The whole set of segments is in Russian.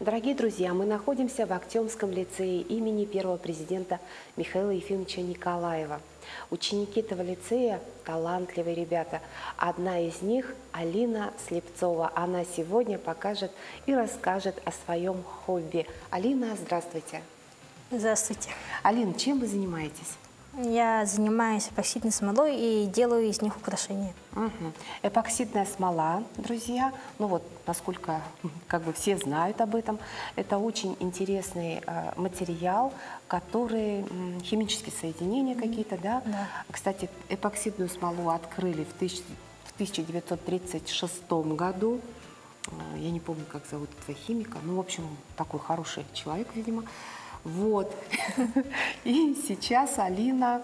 Дорогие друзья, мы находимся в Актемском лицее имени первого президента Михаила Ефимовича Николаева. Ученики этого лицея – талантливые ребята. Одна из них – Алина Слепцова. Она сегодня покажет и расскажет о своем хобби. Алина, здравствуйте. Здравствуйте. Алина, чем вы занимаетесь? Я занимаюсь эпоксидной смолой и делаю из них украшения. Эпоксидная смола, друзья, ну вот, насколько как бы все знают об этом, это очень интересный материал, который, химические соединения какие-то, да? Да. Кстати, эпоксидную смолу открыли в 1936 году. Я не помню, как зовут этого химика, ну, в общем, такой хороший человек, видимо. Вот. И сейчас Алина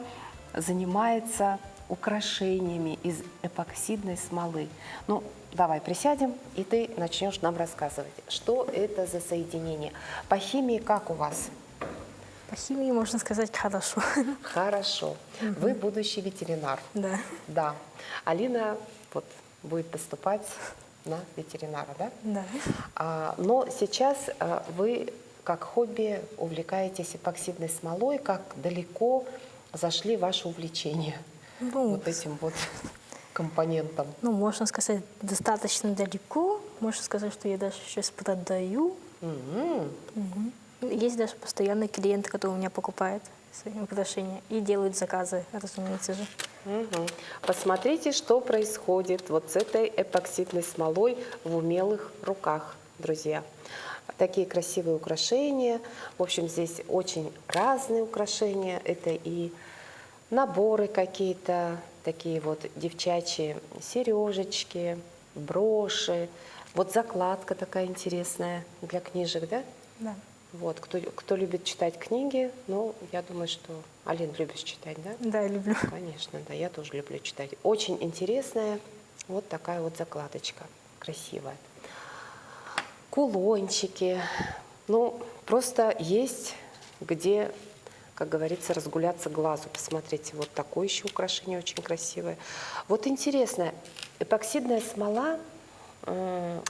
занимается украшениями из эпоксидной смолы. Ну, давай присядем, и ты начнешь нам рассказывать, что это за соединение. По химии как у вас? По химии можно сказать хорошо. Хорошо. Вы будущий ветеринар. Да. Да. Алина вот будет поступать на ветеринара, да? Да. Но сейчас вы как хобби увлекаетесь эпоксидной смолой, как далеко зашли ваши увлечения вот этим вот компонентом? Ну, можно сказать, достаточно далеко. Можно сказать, что я даже сейчас продаю. Есть даже постоянные клиенты, которые у меня покупают свои украшения и делают заказы, разумеется же. Посмотрите, что происходит вот с этой эпоксидной смолой в умелых руках, друзья. Такие красивые украшения. В общем, здесь очень разные украшения. Это и наборы какие-то, такие вот девчачьи сережечки, броши. Вот закладка такая интересная для книжек, да? Да. Вот, кто любит читать книги, ну, я думаю, что... Алин, любишь читать, да? Да, я люблю. Конечно, да, я тоже люблю читать. Очень интересная вот такая вот закладочка, красивая. Кулончики. Ну, просто есть где, как говорится, разгуляться глазу. Посмотрите, вот такое еще украшение очень красивое. Вот интересно, эпоксидная смола,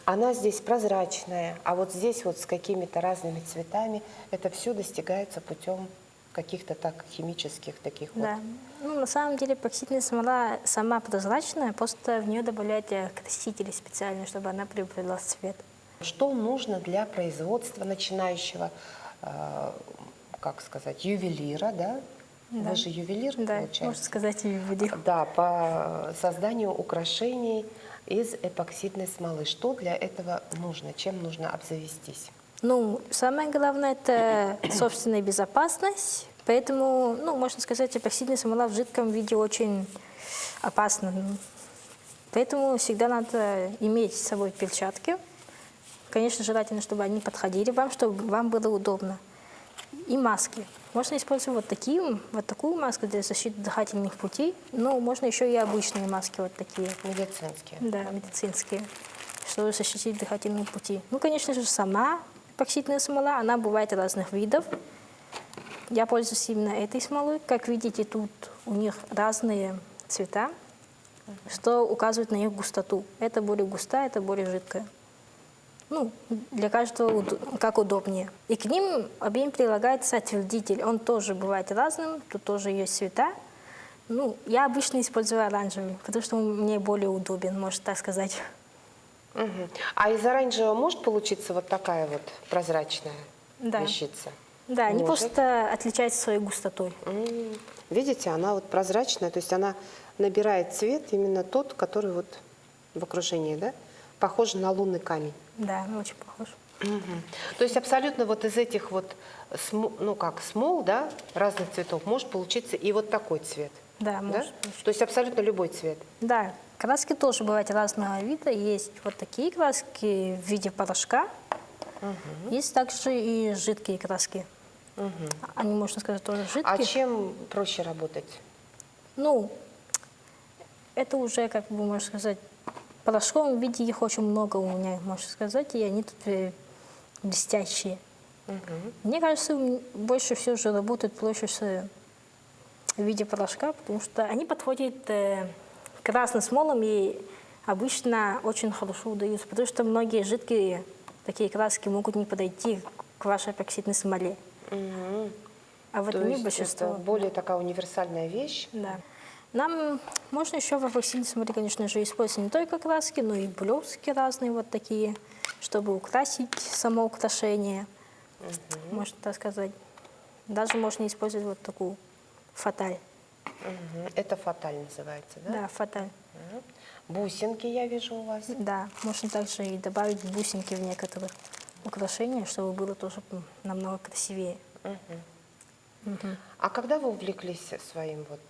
она здесь прозрачная, а вот здесь вот с какими-то разными цветами это все достигается путем каких-то так химических таких Да. вот. Ну, на самом деле эпоксидная смола сама прозрачная, просто в нее добавляют красители специальные, чтобы она приобрела цвет. Что нужно для производства начинающего, как сказать, ювелира, да? Да. Вы же ювелир, Да, получается? можно сказать, ювелир. Да, по созданию украшений из эпоксидной смолы. Что для этого нужно? Чем нужно обзавестись? Ну, самое главное – это собственная безопасность. Поэтому, ну, можно сказать, эпоксидная смола в жидком виде очень опасна. Поэтому всегда надо иметь с собой перчатки. Конечно, желательно, чтобы они подходили вам, чтобы вам было удобно. И маски. Можно использовать вот такую маску для защиты дыхательных путей, но можно еще и обычные маски вот такие. Медицинские. Да, медицинские, чтобы защитить дыхательные пути. Ну, конечно же, сама эпоксидная смола, она бывает разных видов. Я пользуюсь именно этой смолой. Как видите, тут у них разные цвета, что указывает на их густоту. Это более густая, это более жидкая. Ну, для каждого как удобнее. И к ним обеим прилагается отвердитель. Он тоже бывает разным, тут тоже есть цвета. Ну, я обычно использую оранжевый, потому что он мне более удобен, можно так сказать. А из оранжевого может получиться вот такая вот прозрачная вещица? Да, они Может. просто отличаются своей густотой. Видите, она вот прозрачная, то есть она набирает цвет именно тот, который вот в окружении, да? Похож на лунный камень. Да, очень похож. То есть абсолютно вот из этих вот, ну как, смол, да, разных цветов может получиться и вот такой цвет. Да, может быть. То есть абсолютно любой цвет. Да, краски тоже бывают разного вида. Есть вот такие краски в виде порошка. Есть также и жидкие краски. Они, можно сказать, тоже жидкие. А чем проще работать? Ну, это уже, как бы, можно сказать, в порошковом виде их очень много у меня, можно сказать, и они тут блестящие. Мне кажется, больше всего же работают проще в виде порошка, потому что они подходят к разным смолам и обычно очень хорошо удаются, потому что многие жидкие такие краски могут не подойти к вашей эпоксидной смоле. А вот То они есть большинство. это более такая универсальная вещь. Да. Нам можно еще в эпоксидной смоле, конечно же, использовать не только краски, но и блески разные вот такие, чтобы украсить само украшение, можно так сказать. Даже можно использовать вот такую фаталь. Это фаталь называется, да? Да, фаталь. Бусинки я вижу у вас. Да, можно также и добавить бусинки в некоторых украшениях, чтобы было тоже намного красивее. А когда вы увлеклись своим вот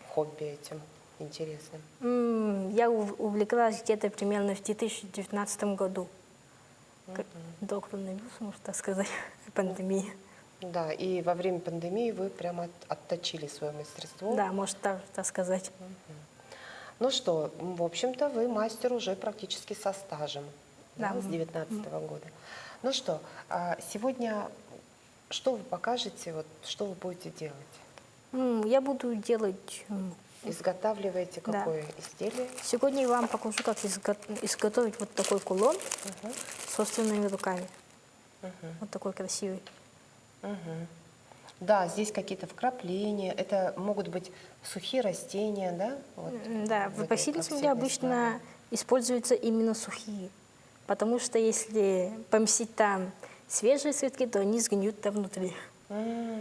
хобби этим интересным? Я увлеклась где-то примерно в 2019 году. До коронавируса, можно так сказать, пандемии. Да, и во время пандемии вы прямо отточили свое мастерство. Да, можно так сказать. Ну что, в общем-то, вы мастер уже практически со стажем, да, Да. с 2019 года. Ну что, сегодня что вы покажете, вот, что вы будете делать? Я буду делать... Изготавливаете Да. какое изделие? Сегодня я вам покажу, как изготовить вот такой кулон собственными руками. Вот такой красивый. Да, здесь какие-то вкрапления, это могут быть сухие растения, да? Вот, Да, в этой эпоксидной смоле эпоксидной обычно используются именно сухие. Потому что если поместить там свежие цветки, то они сгниют там внутри.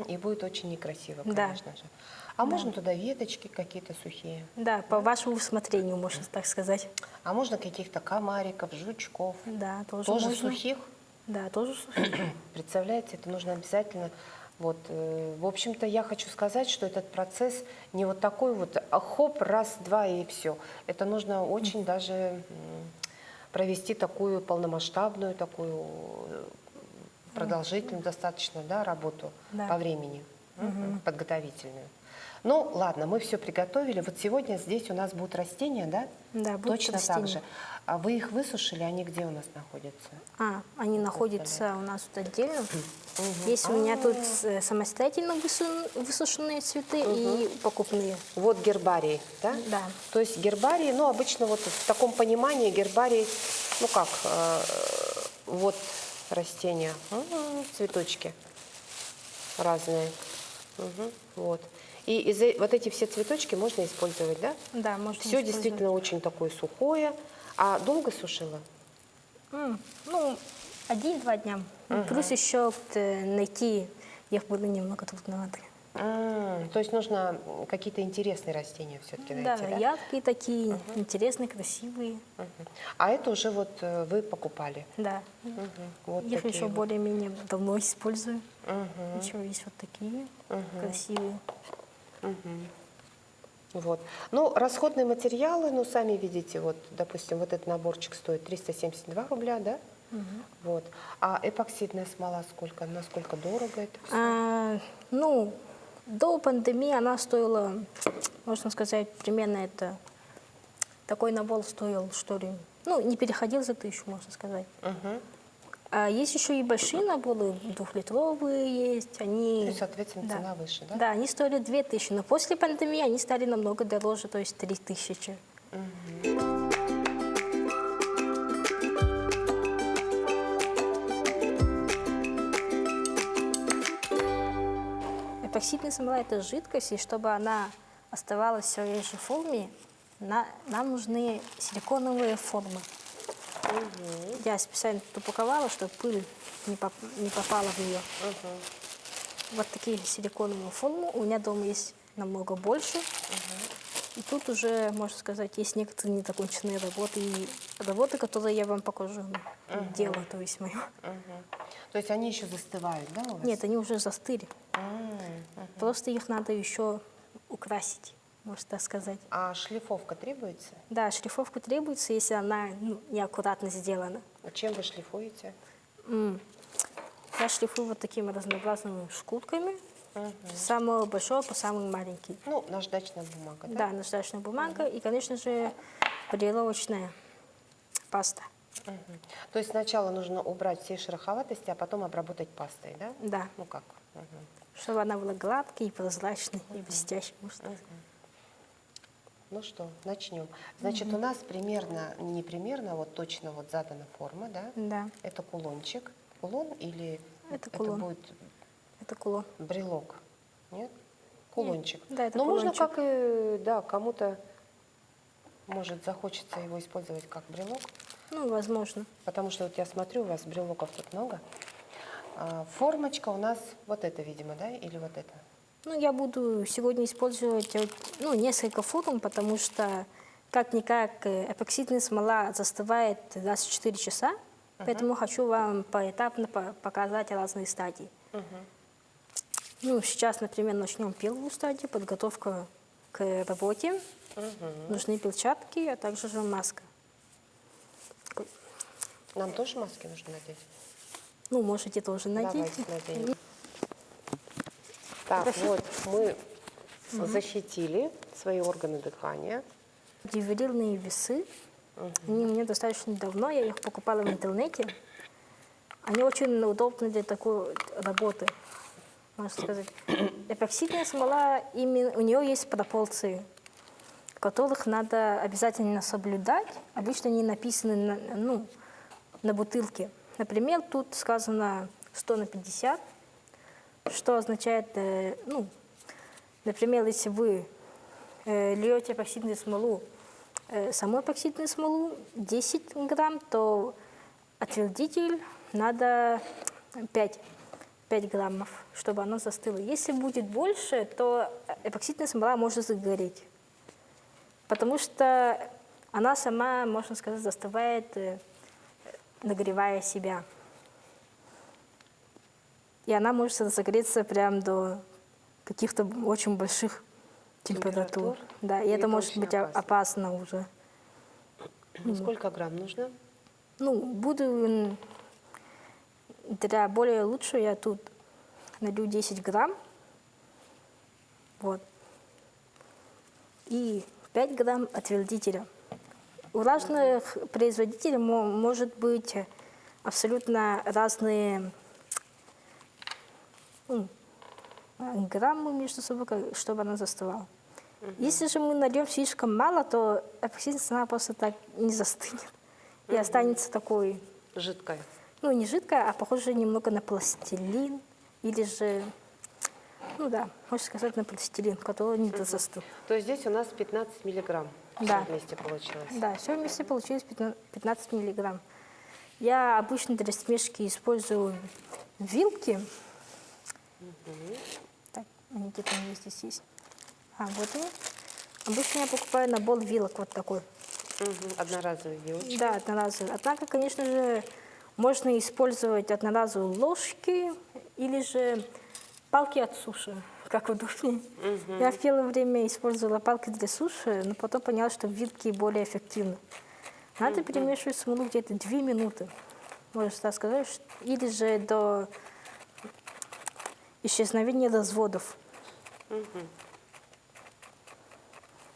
И будет очень некрасиво, Да. конечно же. А можно туда веточки какие-то сухие? Да, по вашему усмотрению, можно так сказать. А можно каких-то комариков, жучков? Да, тоже Тоже можно. сухих? Да, тоже сухие. Представляете, это нужно обязательно. Вот, в общем-то, я хочу сказать, что этот процесс не вот такой вот хоп, раз, два и все. Это нужно очень даже провести такую полномасштабную, такую продолжительную достаточно, да, работу Да. по времени, подготовительную. Ну, ладно, мы все приготовили. Вот сегодня здесь у нас будут растения, да? Да, будут Точно так растения. же. А вы их высушили, они где у нас находятся? Они находятся у нас тут отдельно. Есть у меня тут самостоятельно высушенные цветы и покупные. Вот гербарий, да? Да. То есть гербарий, ну, обычно вот в таком понимании гербарий, ну как, вот растения, цветочки разные. Вот. И вот эти все цветочки можно использовать, да? Да, можно Все использовать. действительно очень такое сухое. А долго сушила? Ну, 1-2 дня. Плюс еще найти их было немного трудновато. То есть нужно какие-то интересные растения все-таки Да, найти, да? яркие такие, интересные, красивые. А это уже вот вы покупали? Да. Вот Их такие еще вот. более-менее давно использую. Еще есть вот такие красивые. Вот. Ну, расходные материалы, ну, сами видите, вот, допустим, вот этот наборчик стоит 372 рубля, да? Вот. А эпоксидная смола сколько? Насколько дорого это всё? Ну, до пандемии она стоила, можно сказать, примерно это. Такой набор стоил, что ли, ну, не переходил за 1000, можно сказать. А есть еще и большие наборы, 2-литровые есть. Они, То есть, соответственно, цена выше, да? Да, они стоили 2000, но после пандемии они стали намного дороже, то есть 3000. Эпоксидная смола – это жидкость, и чтобы она оставалась в своей же форме, нам нужны силиконовые формы. Я специально тут упаковала, чтобы пыль не попала в нее. Вот такие силиконовые формы. У меня дома есть намного больше. И тут уже, можно сказать, есть некоторые незаконченные работы. И работы, которые я вам покажу, дело, то есть мое. То есть они еще застывают, да, у вас? Нет, они уже застыли. Просто их надо еще украсить, можно так сказать. А шлифовка требуется? Да, шлифовка требуется, если она неаккуратно сделана. А чем вы шлифуете? Я шлифую вот такими разнообразными шкурками, с самого большого по самый маленький. Ну, наждачная бумага, да? Да, наждачная бумага и, конечно же, полировочная паста. То есть сначала нужно убрать все шероховатости, а потом обработать пастой, да? Да, Ну как? чтобы она была гладкой, и прозрачной, и блестящей. Может, Ну что, начнем. Значит, у нас примерно, не примерно, а вот точно вот задана форма, да? Да, Это кулончик. Кулон или это кулон. будет Это кулон. брелок? Нет? Кулончик. Да, это Но можно кулончик. как и, да, кому-то, может, захочется его использовать как брелок. Ну, возможно. Потому что вот я смотрю, у вас брелоков тут много. Формочка у нас вот это, видимо, да? Или вот это? Ну, я буду сегодня использовать ну, несколько форм, потому что как-никак эпоксидная смола застывает 24 часа, поэтому хочу вам поэтапно показать разные стадии. Ну, сейчас, например, начнем первую стадию, подготовка к работе. Нужны перчатки, а также же маска. Нам тоже маски нужно надеть? Ну, можете тоже надеть. Давайте наденем. Так, вот мы защитили свои органы дыхания. Ювелирные весы. Они у меня достаточно давно, я их покупала в интернете. Они очень удобны для такой работы, можно сказать. Эпоксидная смола, именно, у нее есть пропорции, которых надо обязательно соблюдать. Обычно они написаны на бутылке. Например, тут сказано 100/50, что означает, например, если вы льете эпоксидную смолу, саму эпоксидную смолу 10 грамм, то отвердитель надо 5 граммов, чтобы оно застыло. Если будет больше, то эпоксидная смола может загореть, потому что она сама, можно сказать, застывает, нагревая себя. И она может загореться прям до каких-то очень больших температур. Да, и это может очень быть опасно уже. Ну, сколько грамм нужно? Ну, буду для более лучшего я тут налью 10 грамм. Вот. И 5 грамм отвердителя. У разных производителей может быть абсолютно разные граммы между собой, чтобы она застывала. Если же мы нальем слишком мало, то эпоксидная смола просто так не застынет. И останется такой, Жидкая. ну не жидкая, а похоже немного на пластилин. Или же, ну да, можно сказать на пластилин, который не застыл. То есть здесь у нас 15 миллиграмм. Да. Все вместе получилось. Да, все вместе получилось 15 миллиграмм. Я обычно для смешки использую вилки. Так, они где-то у меня здесь есть. Вот они. Обычно я покупаю набор вилок вот такой. Одноразовые вилочки. Да, одноразовые. Однако, конечно же, можно использовать одноразовые ложки или же палки от суши, как удобнее. Я в первое время использовала палки для суши, но потом поняла, что вилки более эффективны. Надо перемешивать смолу где-то 2 минуты, можно так сказать, или же до исчезновения разводов.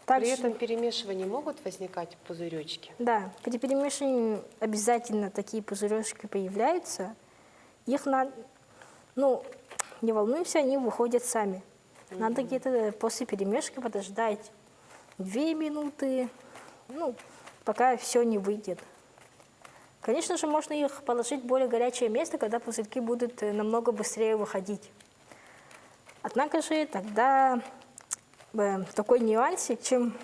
При этом перемешивании могут возникать пузыречки? Да, при перемешивании обязательно такие пузыречки появляются. Их надо, не волнуйся, они выходят сами. Надо где-то после перемешки подождать 2 минуты, пока все не выйдет. Конечно же, можно их положить в более горячее место, когда пузырьки будут намного быстрее выходить. Однако же тогда такой нюансик, чем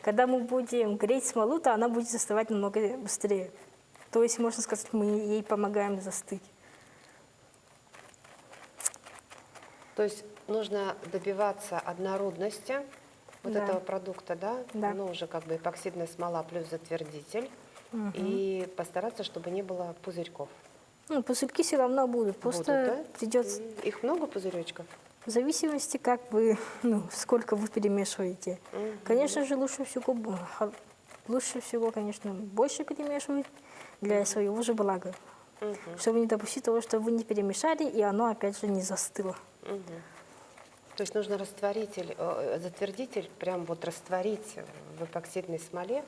когда мы будем греть смолу, то она будет застывать намного быстрее. То есть, можно сказать, мы ей помогаем застыть. То есть нужно добиваться однородности этого продукта, да? Да. Ну, уже как бы эпоксидная смола плюс затвердитель. И постараться, чтобы не было пузырьков. Пузырьки все равно будут, просто придется... Их много пузыречков? В зависимости, как вы, сколько вы перемешиваете. Конечно же, лучше всего, конечно, больше перемешивать для своего же блага. Чтобы не допустить того, что вы не перемешали, и оно опять же не застыло. То есть нужно затвердитель прям вот растворить в эпоксидной смоле,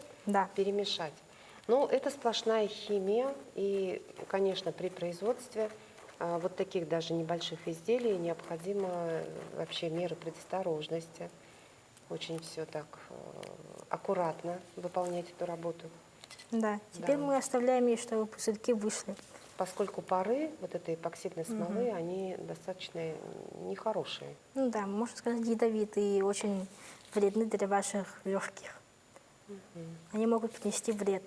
перемешать. Ну, это сплошная химия, и, конечно, при производстве вот таких даже небольших изделий необходимы вообще меры предосторожности. очень все так аккуратно выполнять эту работу. Да, теперь Да. мы оставляем ее, чтобы пузырьки вышли. Поскольку пары вот этой эпоксидной смолы, они достаточно нехорошие. Ну да, можно сказать, ядовитые и очень вредны для ваших легких. Они могут принести вред.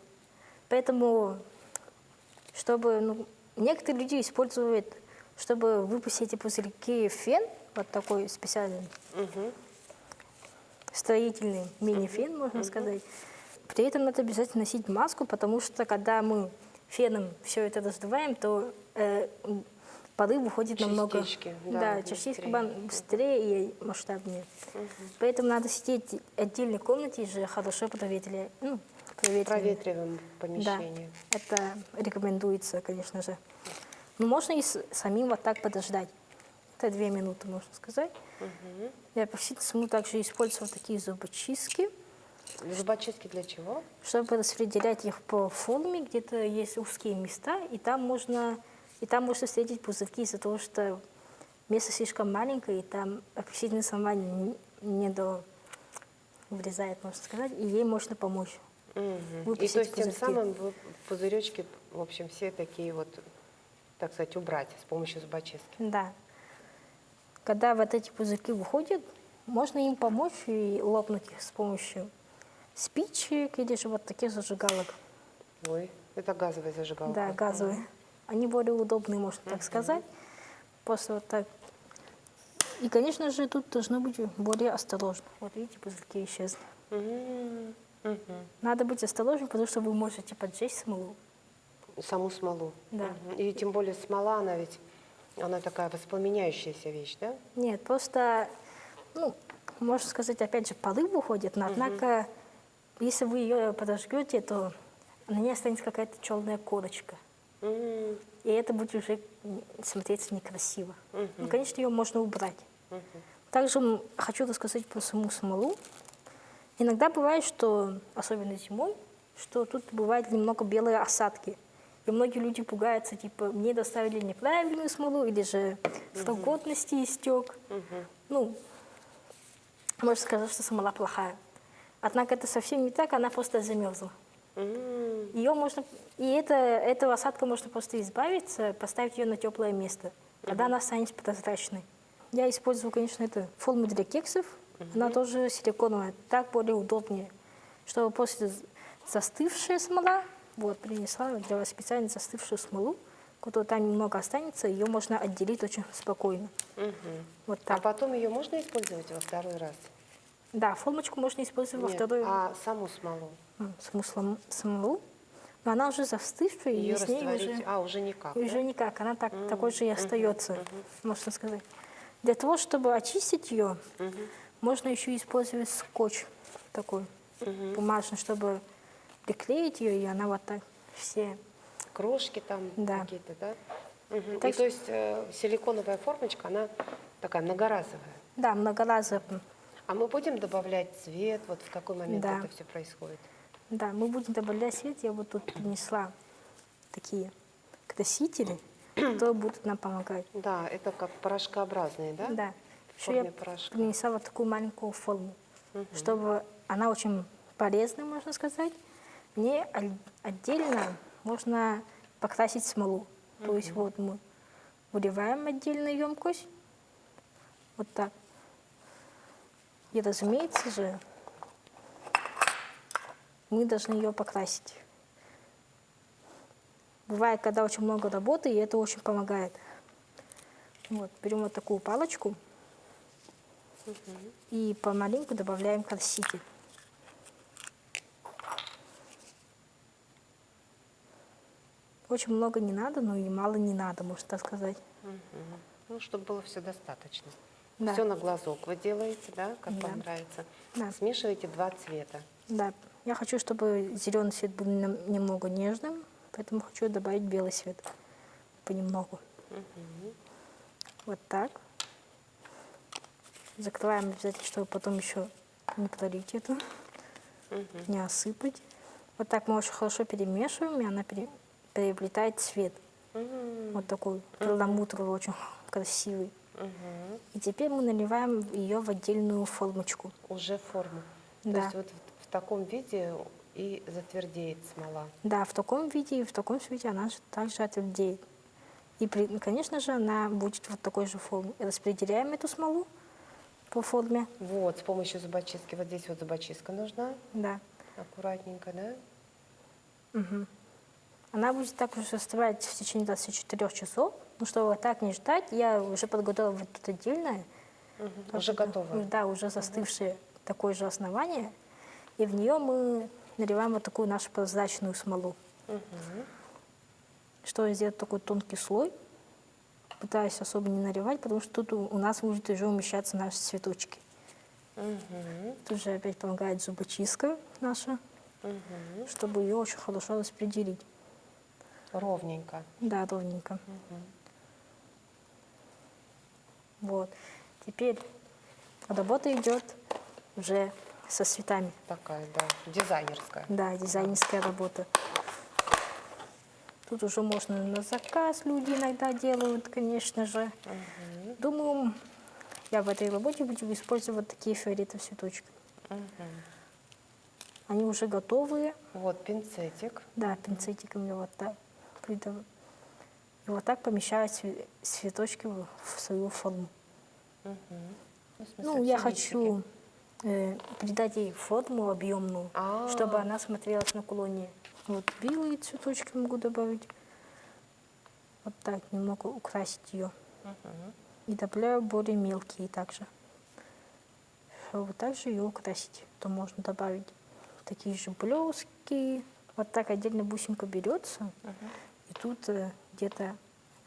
Поэтому, чтобы, некоторые люди используют, чтобы выпустить эти пузырьки, фен, вот такой специальный, строительный мини-фен, можно сказать. При этом надо обязательно носить маску, потому что когда мы феном все это раздуваем, то пары выходят намного... Частички, Да, частички быстрее и масштабнее. Поэтому надо сидеть в отдельной комнате и же хорошо проветривать. Проветриваем Да, помещение. это рекомендуется, конечно же. Но можно и самим вот так подождать. Это 2 минуты, можно сказать. Я по-всему также использовала такие зубочистки, Зубочистки для чего? чтобы распределять их по форме. Где-то есть узкие места, и там можно встретить пузырьки из-за того, что место слишком маленькое, и там апельсиновая смола не врезает, можно сказать, и ей можно помочь. И Выпустить то есть тем пузырьки. самым вы пузыречки, в общем, все такие вот, так сказать, убрать с помощью зубочистки. Да. Когда вот эти пузырьки выходят, можно им помочь и лопнуть их с помощью спичек или же вот таких зажигалок. Ой, это газовая зажигалка. Да, газовые. Они более удобные, можно так сказать. Просто вот так. И, конечно же, тут должно быть более осторожно. Вот видите, пузырьки исчезли. Надо быть осторожным, потому что вы можете поджечь смолу. Саму смолу. Да. И тем более смола, она такая воспламеняющаяся вещь, да? Нет, просто, можно сказать, опять же, пары выходят, но однако, если вы ее подожгете, то на ней останется какая-то черная корочка. И это будет уже смотреться некрасиво. Конечно, ее можно убрать. Также хочу рассказать про саму смолу. Иногда бывает, что, особенно зимой, что тут бывают немного белые осадки. И многие люди пугаются, типа, мне доставили неправильную смолу, или же срок годности истек. Можно сказать, что смола плохая. Однако это совсем не так, она просто замерзла. Ее можно, эту осадку можно просто избавиться, поставить ее на теплое место. Тогда она станет прозрачной. Я использую, конечно, это форму для кексов. Она тоже силиконовая, так более удобнее. Чтобы после застывшая смола, вот, принесла для вас специально застывшую смолу, которая там немного останется, ее можно отделить очень спокойно. Вот А так. потом ее можно использовать во второй раз? Да, формочку можно использовать во Нет, второй а саму смолу? смолу, но она уже застывшая, Ее и с ней растворить? Уже никак, уже да? никак, она такой же и остается, можно сказать. Для того, чтобы очистить ее, можно еще использовать скотч такой бумажный, чтобы приклеить ее, и она вот так все. Крошки там Да. какие-то, да? И Так то есть силиконовая формочка, она такая многоразовая. Да, многоразово. А мы будем добавлять цвет? Вот в какой момент Да. это все происходит? Да, мы будем добавлять свет. Я вот тут принесла такие красители, которые будут нам помогать. Да, это как порошкообразные, да? Да. В Еще я форме порошка. принесла вот такую маленькую форму, чтобы она очень полезная, можно сказать. Мне отдельно можно покрасить смолу. То есть вот мы выливаем отдельную емкость, вот так. И, разумеется же, мы должны ее покрасить. Бывает, когда очень много работы, и это очень помогает. Вот, берем вот такую палочку и помаленьку добавляем краситель. Очень много не надо, но и мало не надо, можно так сказать. Ну, чтобы было все достаточно. Да. Все на глазок вы делаете, да, как Да. вам нравится. Да. Смешиваете 2 цвета. Да, я хочу, чтобы зеленый цвет был немного нежным, поэтому хочу добавить белый цвет понемногу. Вот так. Закрываем обязательно, чтобы потом еще не пролить это, не осыпать. Вот так мы очень хорошо перемешиваем, и она приобретает цвет. Вот такой перламутровый, очень красивый. И теперь мы наливаем ее в отдельную формочку. Уже форму. То Да. есть вот в таком виде и затвердеет смола. Да, в таком виде и в таком цвете она также отвердеет. И, конечно же, она будет вот такой же формы. Распределяем эту смолу по форме. Вот, с помощью зубочистки. Вот здесь вот зубочистка нужна. Да. Аккуратненько, да? Она будет так уже остывать в течение 24 часов. Ну, чтобы так не ждать, я уже подготовила вот тут отдельное. Уже готово. Да, уже застывшее такое же основание. И в нее мы наливаем вот такую нашу прозрачную смолу. Чтобы сделать такой тонкий слой, пытаюсь особо не наливать, потому что тут у нас будет уже умещаться наши цветочки. Тут же опять помогает зубочистка наша, чтобы ее очень хорошо распределить. Ровненько. Да, ровненько. Вот. Теперь работа идет уже со цветами. Такая, да, дизайнерская. Да, дизайнерская работа. Тут уже можно на заказ, люди иногда делают, конечно же. Думаю, я в этой работе буду использовать такие фиолетовые цветочки. Они уже готовые. Вот пинцетик. Да, пинцетиком я вот так и вот так помещаю цветочки в свою форму. Ну, в смысле, Ну, я все хочу придать ей форму объемную, чтобы она смотрелась на кулоне. Вот белые цветочки могу добавить. Вот так, немного украсить ее. И добавляю более мелкие также. Чтобы также ее украсить, то можно добавить такие же блески. Вот так отдельно бусинка берется. И тут где-то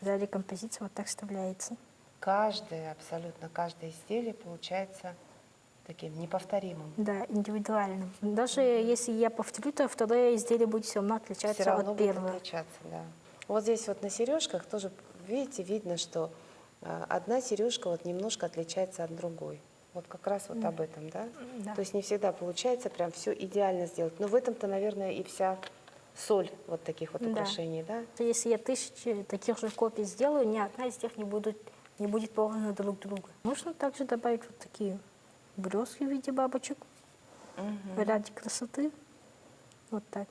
далее композиция вот так вставляется. Каждое, абсолютно каждое изделие получается таким неповторимым. Да, индивидуальным. Даже если я повторю, то второе изделие будет все равно отличаться Все равно от будет первого. отличаться, да. Вот здесь вот на сережках тоже, видите, видно, что одна сережка вот немножко отличается от другой. Вот как раз вот об этом, да? Да. То есть не всегда получается прям все идеально сделать. Но в этом-то, наверное, и вся соль вот таких вот Да. украшений, да? Если я 1000 таких же копий сделаю, ни одна из них не будет похожа на друг друга. Можно также добавить вот такие блески в виде бабочек ради красоты. Вот так.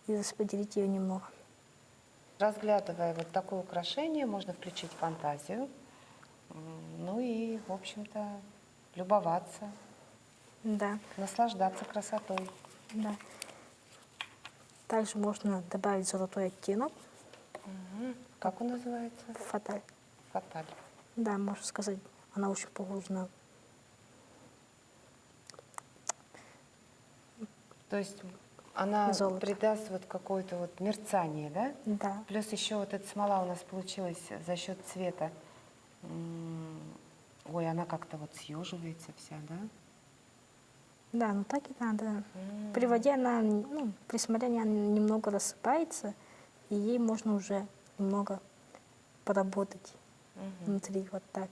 И распределить ее немного. Разглядывая вот такое украшение, можно включить фантазию, ну и, в общем-то, любоваться, Да, наслаждаться красотой. да. Также можно добавить золотой оттенок. Как он называется? Фаталь. Фаталь. Да, можно сказать, она очень похожа на... То есть она Золото. придаст вот какое-то вот мерцание, да? Да. Плюс еще вот эта смола у нас получилась за счет цвета. Ой, она как-то вот съеживается вся, да? Да, ну так и надо. При воде она, ну, при смолении она немного рассыпается, и ей можно уже немного поработать внутри, вот так.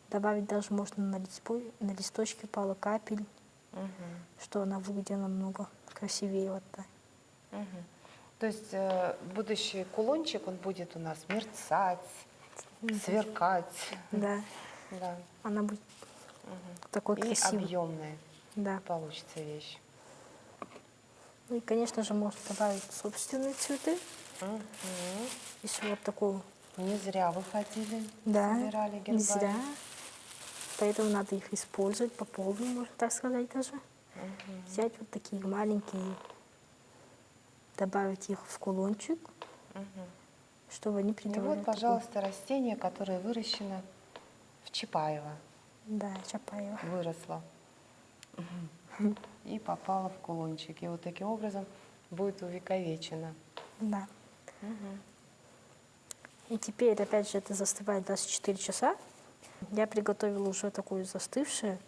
Добавить даже можно на листочке пару капель, что она выглядела намного красивее, вот так. То есть будущий кулончик, он будет у нас мерцать, сверкать. Да, Да. она будет такой И красивой. объемная Да. получится вещь. Ну и, конечно же, можно добавить собственные цветы. Если вот такую. Не зря выходили, Да, собирали не гербарий. зря. Поэтому надо их использовать по полной, можно так сказать даже. Взять вот такие маленькие, добавить их в кулончик, чтобы они И придавали вот, такой- пожалуйста, растение, которое выращено в Чапаево, Да, Чапаева. выросло и попало в кулончик. И вот таким образом будет увековечено. Да. И теперь, опять же, это застывает 24 часа. Я приготовила уже такую застывшую,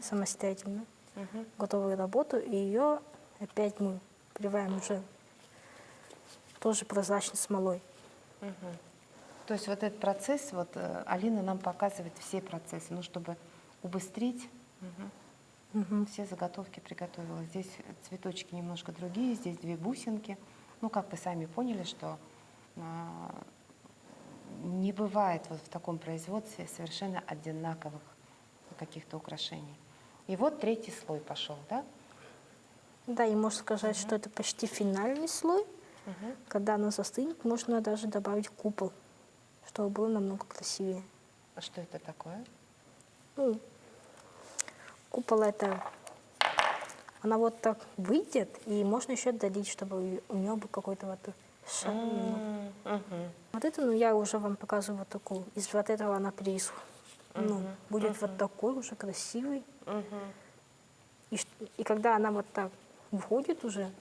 самостоятельно, готовую работу. И ее опять мы поливаем уже тоже прозрачной смолой. То есть вот этот процесс, вот Алина нам показывает все процессы, ну, чтобы убыстрить. Все заготовки приготовила. Здесь цветочки немножко другие, здесь 2 бусинки. Ну, как вы сами поняли, что не не бывает вот в таком производстве совершенно одинаковых каких-то украшений. И вот третий слой пошел, да? Да, и можно сказать, что это почти финальный слой. Когда она застынет, можно даже добавить купол, чтобы было намного красивее. А что это такое? Ну, купол это, она вот так выйдет, и можно еще долить, чтобы у нее был какой-то вот шар. Вот это, ну, я уже вам показываю вот такую. Из вот этого она будет вот такой уже красивый. И когда она вот так входит уже,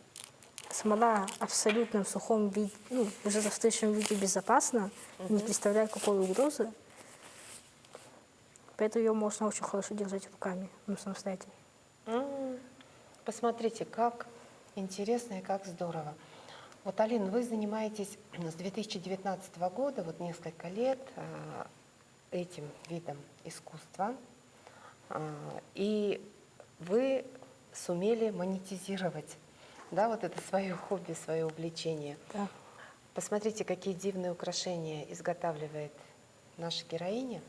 смола абсолютно в сухом виде, ну, уже в застывшем виде безопасна, не представляет какой угрозы. Поэтому ее можно очень хорошо держать руками, ну, самостоятельно. Посмотрите, как интересно и как здорово. Вот, Алина, вы занимаетесь с 2019 года, вот несколько лет, этим видом искусства, и вы сумели монетизировать, да, вот это свое хобби, свое увлечение. Да. Посмотрите, какие дивные украшения изготавливает наша героиня.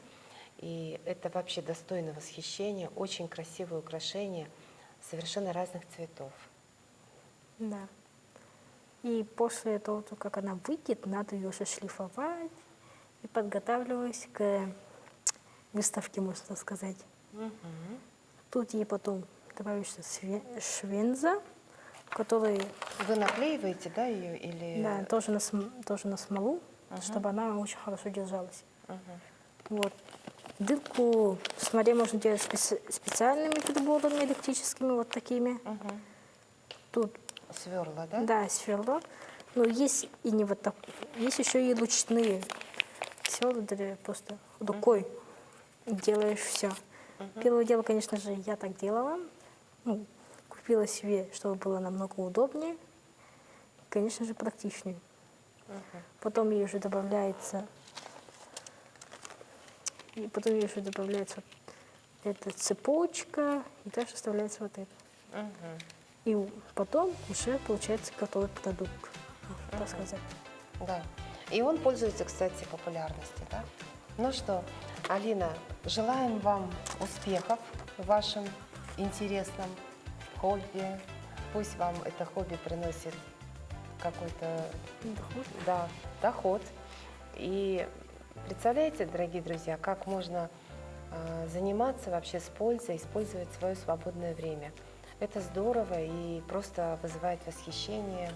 И это вообще достойно восхищения, очень красивые украшения совершенно разных цветов. Да. И после того, как она выйдет, надо ее уже шлифовать и подготавливать к выставке, можно так сказать. Тут ей потом добавится швенза, который... Вы наклеиваете, да, ее или... Да, тоже на смолу, чтобы она очень хорошо держалась. Вот. Дырку в смоле можно делать специальными приборами электрическими, вот такими. Тут, Сверла, да? да, сверло. Но есть и не вот так. Есть еще и ручные сверла, где просто рукой делаешь все. Первое дело, конечно же, я так делала. Ну, купила себе, чтобы было намного удобнее. Конечно же, практичнее. Потом ей уже добавляется... И потом ей уже добавляется эта цепочка, и дальше вставляется вот это. И потом уже получается готовый продукт, так сказать. Да. И он пользуется, кстати, популярностью, да? Ну что, Алина, желаем вам успехов в вашем интересном хобби. Пусть вам это хобби приносит какой-то доход. И представляете, дорогие друзья, как можно заниматься вообще с пользой, использовать свое свободное время. Это здорово и просто вызывает восхищение.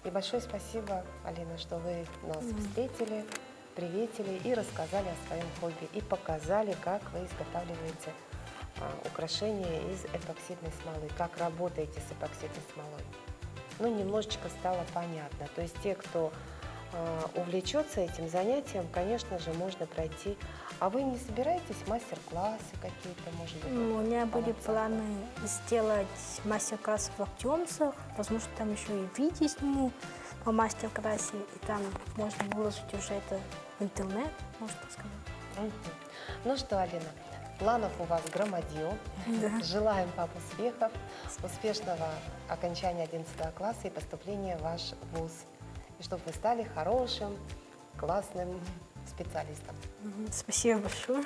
И большое спасибо, Алина, что вы нас встретили, приветили и рассказали о своем хобби. И показали, как вы изготавливаете украшения из эпоксидной смолы, как работаете с эпоксидной смолой. Ну, немножечко стало понятно. То есть те, кто увлечется этим занятием, конечно же, можно пройти. А вы не собираетесь мастер-классы какие-то, может быть? Ну, у меня были планы сделать мастер-класс в Актемсах, возможно, там еще и видео сниму по мастер-классе, и там можно выложить уже это в интернет, можно так сказать. Ну что, Алина, планов у вас громадье. Желаем вам успехов, успешного окончания 11 класса и поступления в ваш вуз. И чтобы вы стали хорошим, классным специалистом. Спасибо большое.